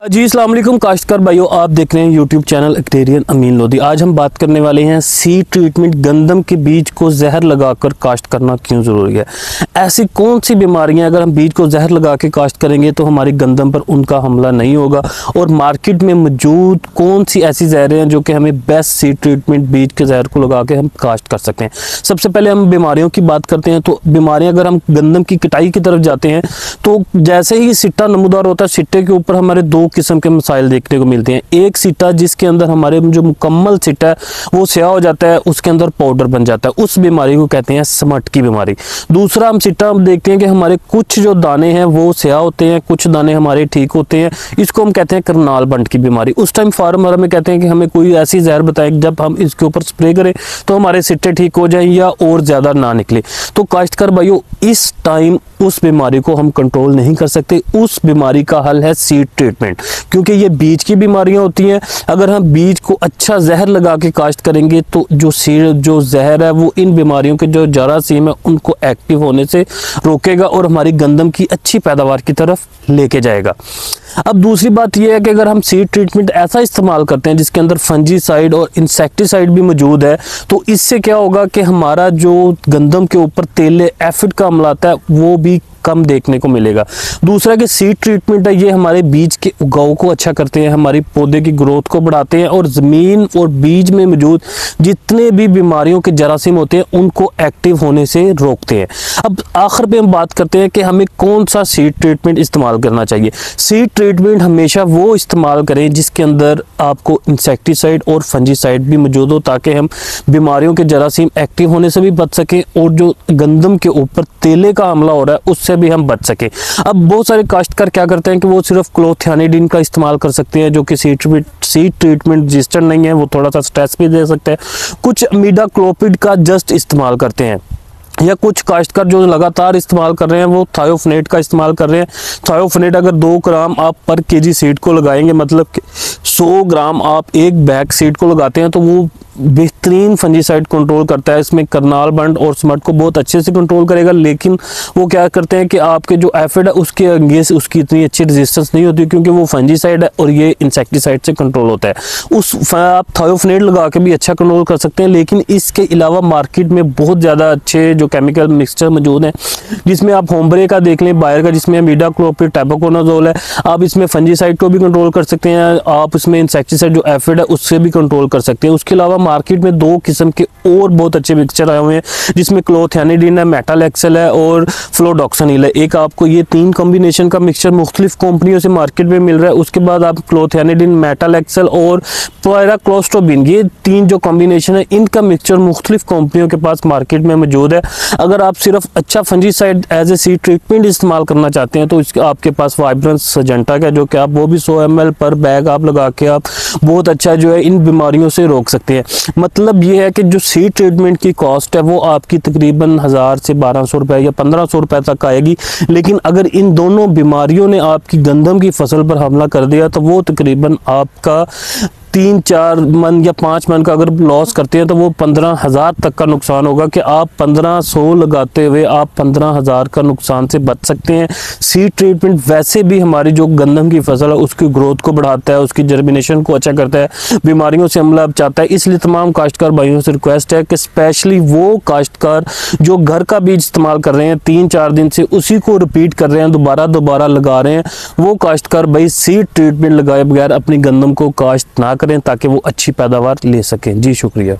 जी अस्सलाम वालेकुम काश्तकार भाइयों, आप देख रहे हैं यूट्यूब चैनल एग्रेरियन अमीन लोधी। आज हम बात करने वाले हैं सीड ट्रीटमेंट, गंदम के बीज को जहर लगाकर काश्त करना क्यों ज़रूरी है। ऐसी कौन सी बीमारियां अगर हम बीज को जहर लगा के काश्त करेंगे तो हमारी गंदम पर उनका हमला नहीं होगा, और मार्केट में मौजूद कौन सी ऐसी जहरें हैं जो कि हमें बेस्ट सीड ट्रीटमेंट बीज के जहर को लगा के हम काश्त कर सकते हैं। सबसे पहले हम बीमारियों की बात करते हैं। तो बीमारियाँ, अगर हम गंदम की कटाई की तरफ जाते हैं तो जैसे ही सिट्टा नमूदार होता है, सिट्टे के ऊपर हमारे दो किस्म के मसाइल देखने को मिलते हैं। एक सिट्टा जिसके अंदर हमारे जो मुकम्मल सिट्टा है वो स्याह हो जाता है, उसके अंदर पाउडर बन जाता है, उस बीमारी को कहते हैं समट की बीमारी। दूसरा हम सिट्टा देखते हैं कि हमारे कुछ जो दाने हैं वो स्याह होते हैं, कुछ दाने हमारे ठीक होते हैं, इसको हम कहते हैं करनाल बंट की बीमारी। उस टाइम फार्मर हमें कहते हैं कि हमें कोई ऐसी जहर बताएं जब हम इसके ऊपर स्प्रे करें तो हमारे सिट्टे ठीक हो जाएं या और ज़्यादा ना निकले। तो काश्तकार भाइयों, इस टाइम उस बीमारी को हम कंट्रोल नहीं कर सकते। उस बीमारी का हल है सीड ट्रीटमेंट, क्योंकि ये बीज की बीमारियां होती हैं। अगर हम बीज को अच्छा जहर लगा के काश्त करेंगे तो जो जहर है वो इन बीमारियों के जो जरासीम है उनको एक्टिव होने से रोकेगा और हमारी गंदम की अच्छी पैदावार की तरफ लेके जाएगा। अब दूसरी बात यह है कि अगर हम सीड ट्रीटमेंट ऐसा इस्तेमाल करते हैं जिसके अंदर फंजीसाइड और इंसेक्टिसाइड भी मौजूद है, तो इससे क्या होगा कि हमारा जो गंदम के ऊपर तेले एफिड का हमला आता है वो भी कम देखने को मिलेगा। दूसरा कि सीड ट्रीटमेंट है, ये हमारे बीज के उगाव को अच्छा करते हैं, हमारी पौधे की ग्रोथ को बढ़ाते हैं और ज़मीन और बीज में मौजूद जितने भी बीमारियों के जरासीम होते हैं उनको एक्टिव होने से रोकते हैं। अब आखिर पे हम बात करते हैं कि हमें कौन सा सीड ट्रीटमेंट इस्तेमाल करना चाहिए। सीड ट्रीटमेंट हमेशा वो इस्तेमाल करें जिसके अंदर आपको इंसेक्टिसाइड और फंजीसाइड भी मौजूद हो, ताकि हम बीमारियों के जरासीम एक्टिव होने से भी बच सकें और जो गंदम के ऊपर तेले का हमला हो रहा है उससे भी हम बच सके। अब बहुत सारे काश्तकार क्या करते हैं कि वो सिर्फ क्लोथियानिडिन का इस्तेमाल कर सकते हैं, जो कि सीड ट्रीटमेंट रजिस्टर्ड नहीं है, वो थोड़ा सा स्ट्रेस भी दे सकता है। कुछ इमिडाक्लोपिड का जस्ट इस्तेमाल करते हैं, या कुछ काश्तकार जो लगातार इस्तेमाल कर रहे हैं वो थायोफनेट का इस्तेमाल कर रहे हैं। थायोफनेट अगर 2 ग्राम आप पर केजी सीड को लगाएंगे, मतलब 100 ग्राम आप एक बैग सीड को लगाते हैं, तो वो बेहतरीन फंजीसाइड कंट्रोल करता है। इसमें करनाल बंट और स्मट को बहुत अच्छे से कंट्रोल करेगा, लेकिन वो क्या करते हैं कि आपके जो एफिड है उसके अगेंस्ट उसकी इतनी अच्छी रेजिस्टेंस नहीं होती, क्योंकि वो फंजीसाइड है और ये इंसेक्टिसाइड से कंट्रोल होता है। आप थायोफनेट लगा के भी अच्छा कंट्रोल कर सकते हैं, लेकिन इसके अलावा मार्केट में बहुत ज़्यादा अच्छे जो केमिकल मिक्सचर मौजूद हैं, जिसमें आप होम्ब्रे का देख लें, बायर का, जिसमें इमिडाक्लोपिड, टैबाकोनाजोल है। आप इसमें फंजीसाइड को भी कंट्रोल कर सकते हैं, आप इसमें इंसेक्टिसाइड जो एफिड है उससे भी कंट्रोल कर सकते हैं। उसके अलावा मार्केट में 2 किस्म के और बहुत अच्छे मिक्सचर आए हुए हैं, जिसमें क्लोथियानिडिन है, मेटालेक्सेल है और फ्लोडोक्सनिल है। एक आपको ये 3 कॉम्बिनेशन का मिक्सचर मुख्तलिफ कंपनियों से मार्केट में मिल रहा है। उसके बाद आप क्लोथियानिडिन, मेटालेक्सेल और पैराक्लोस्ट्रोबिन, ये 3 जो कॉम्बिनेशन है इनका मिक्सचर मुख्तलिफ कंपनियों के पास मार्केट में मौजूद है। अगर आप सिर्फ अच्छा fungicide as a seed treatment इस्तेमाल करना चाहते हैं तो इसके आपके पास वाइब्रेंस सजेंटा का, जो कि आप वो भी 100 ml पर बैग आप लगा के आप बहुत अच्छा जो है इन बीमारियों से रोक सकते हैं। मतलब ये है कि जो सीड ट्रीटमेंट की कॉस्ट है वो आपकी तकरीबन 1000 से 1200 रुपए या 1500 रुपए तक आएगी, लेकिन अगर इन दोनों बीमारियों ने आपकी गंदम की फसल पर हमला कर दिया तो वो तकरीबन आपका 3-4 मन या 5 मन का अगर लॉस करते हैं तो वो 15,000 तक का नुकसान होगा, कि आप 1500 लगाते हुए आप 15,000 का नुकसान से बच सकते हैं। सीड ट्रीटमेंट वैसे भी हमारी जो गंदम की फसल है उसकी ग्रोथ को बढ़ाता है, उसकी जर्मिनेशन को अच्छा करता है, बीमारियों से हमला बचाता है। इसलिए तमाम काश्तकार भाइयों से रिक्वेस्ट है कि स्पेशली वो काश्तकार जो घर का बीज इस्तेमाल कर रहे हैं 3-4 दिन से उसी को रिपीट कर रहे हैं, दोबारा लगा रहे हैं, वो काश्तकार भाई सीड ट्रीटमेंट लगाए बगैर अपनी गंदम को काश्त ना करें, ताकि वो अच्छी पैदावार ले सकें। जी शुक्रिया।